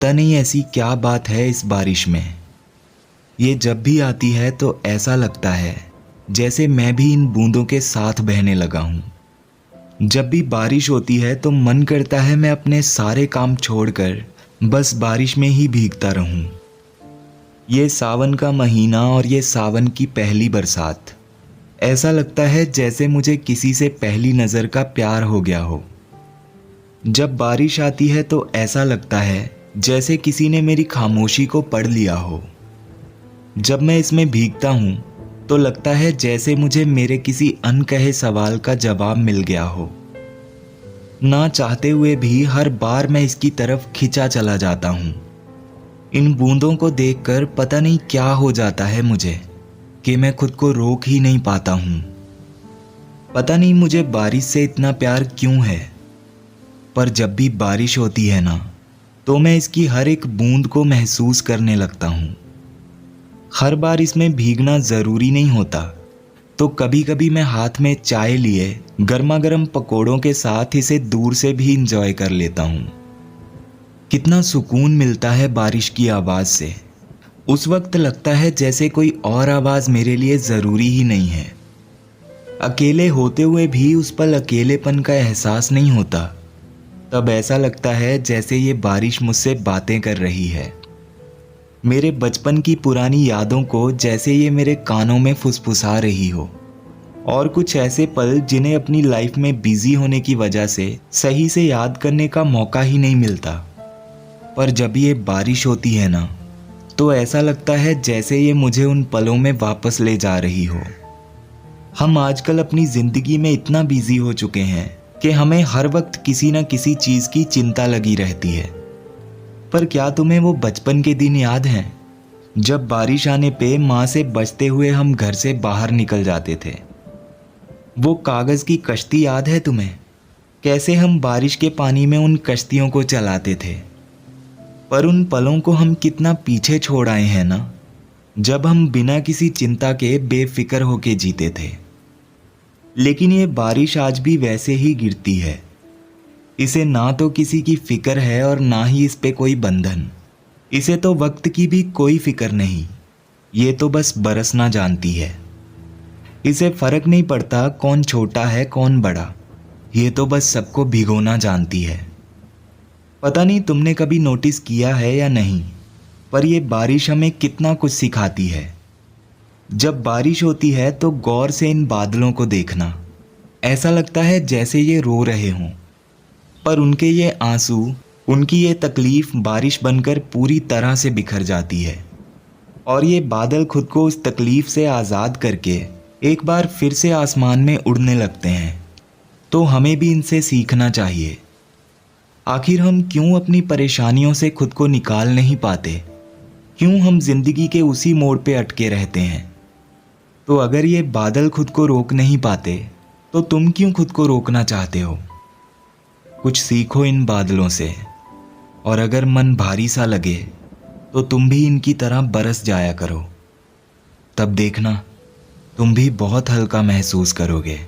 पता नहीं ऐसी क्या बात है इस बारिश में। ये जब भी आती है तो ऐसा लगता है जैसे मैं भी इन बूंदों के साथ बहने लगा हूँ। जब भी बारिश होती है तो मन करता है मैं अपने सारे काम छोड़कर बस बारिश में ही भीगता रहूं। ये सावन का महीना और ये सावन की पहली बरसात, ऐसा लगता है जैसे मुझे किसी से पहली नज़र का प्यार हो गया हो। जब बारिश आती है तो ऐसा लगता है जैसे किसी ने मेरी खामोशी को पढ़ लिया हो। जब मैं इसमें भीगता हूँ तो लगता है जैसे मुझे मेरे किसी अनकहे सवाल का जवाब मिल गया हो। ना चाहते हुए भी हर बार मैं इसकी तरफ खिंचा चला जाता हूँ। इन बूंदों को देखकर पता नहीं क्या हो जाता है मुझे कि मैं खुद को रोक ही नहीं पाता हूँ। पता नहीं मुझे बारिश से इतना प्यार क्यों है, पर जब भी बारिश होती है ना तो मैं इसकी हर एक बूंद को महसूस करने लगता हूँ। हर बार इसमें भीगना ज़रूरी नहीं होता, तो कभी कभी मैं हाथ में चाय लिए गर्मा गर्म पकौड़ों के साथ इसे दूर से भी इंजॉय कर लेता हूँ। कितना सुकून मिलता है बारिश की आवाज़ से। उस वक्त लगता है जैसे कोई और आवाज़ मेरे लिए ज़रूरी ही नहीं है। अकेले होते हुए भी उस पल अकेलेपन का एहसास नहीं होता। तब ऐसा लगता है जैसे ये बारिश मुझसे बातें कर रही है। मेरे बचपन की पुरानी यादों को जैसे ये मेरे कानों में फुसफुसा रही हो, और कुछ ऐसे पल जिन्हें अपनी लाइफ में बिजी होने की वजह से सही से याद करने का मौका ही नहीं मिलता। पर जब ये बारिश होती है ना तो ऐसा लगता है जैसे ये मुझे उन पलों में वापस ले जा रही हो। हम आजकल अपनी ज़िंदगी में इतना बिजी हो चुके हैं कि हमें हर वक्त किसी न किसी चीज़ की चिंता लगी रहती है। पर क्या तुम्हें वो बचपन के दिन याद हैं जब बारिश आने पे माँ से बचते हुए हम घर से बाहर निकल जाते थे? वो कागज़ की कश्ती याद है तुम्हें? कैसे हम बारिश के पानी में उन कश्तियों को चलाते थे। पर उन पलों को हम कितना पीछे छोड़ आए हैं ना, जब हम बिना किसी चिंता के बेफिक्र होके जीते थे। लेकिन ये बारिश आज भी वैसे ही गिरती है। इसे ना तो किसी की फिक्र है और ना ही इस पे कोई बंधन। इसे तो वक्त की भी कोई फिक्र नहीं, ये तो बस बरसना जानती है। इसे फर्क नहीं पड़ता कौन छोटा है कौन बड़ा, ये तो बस सबको भिगोना जानती है। पता नहीं तुमने कभी नोटिस किया है या नहीं, पर यह बारिश हमें कितना कुछ सिखाती है। जब बारिश होती है तो गौर से इन बादलों को देखना, ऐसा लगता है जैसे ये रो रहे हों, पर उनके ये आंसू, उनकी ये तकलीफ बारिश बनकर पूरी तरह से बिखर जाती है। और ये बादल खुद को उस तकलीफ से आज़ाद करके एक बार फिर से आसमान में उड़ने लगते हैं। तो हमें भी इनसे सीखना चाहिए। आखिर हम क्यों अपनी परेशानियों से खुद को निकाल नहीं पाते? क्यों हम जिंदगी के उसी मोड़ पे अटके रहते हैं? तो अगर ये बादल खुद को रोक नहीं पाते तो तुम क्यों खुद को रोकना चाहते हो? कुछ सीखो इन बादलों से, और अगर मन भारी सा लगे तो तुम भी इनकी तरह बरस जाया करो। तब देखना तुम भी बहुत हल्का महसूस करोगे।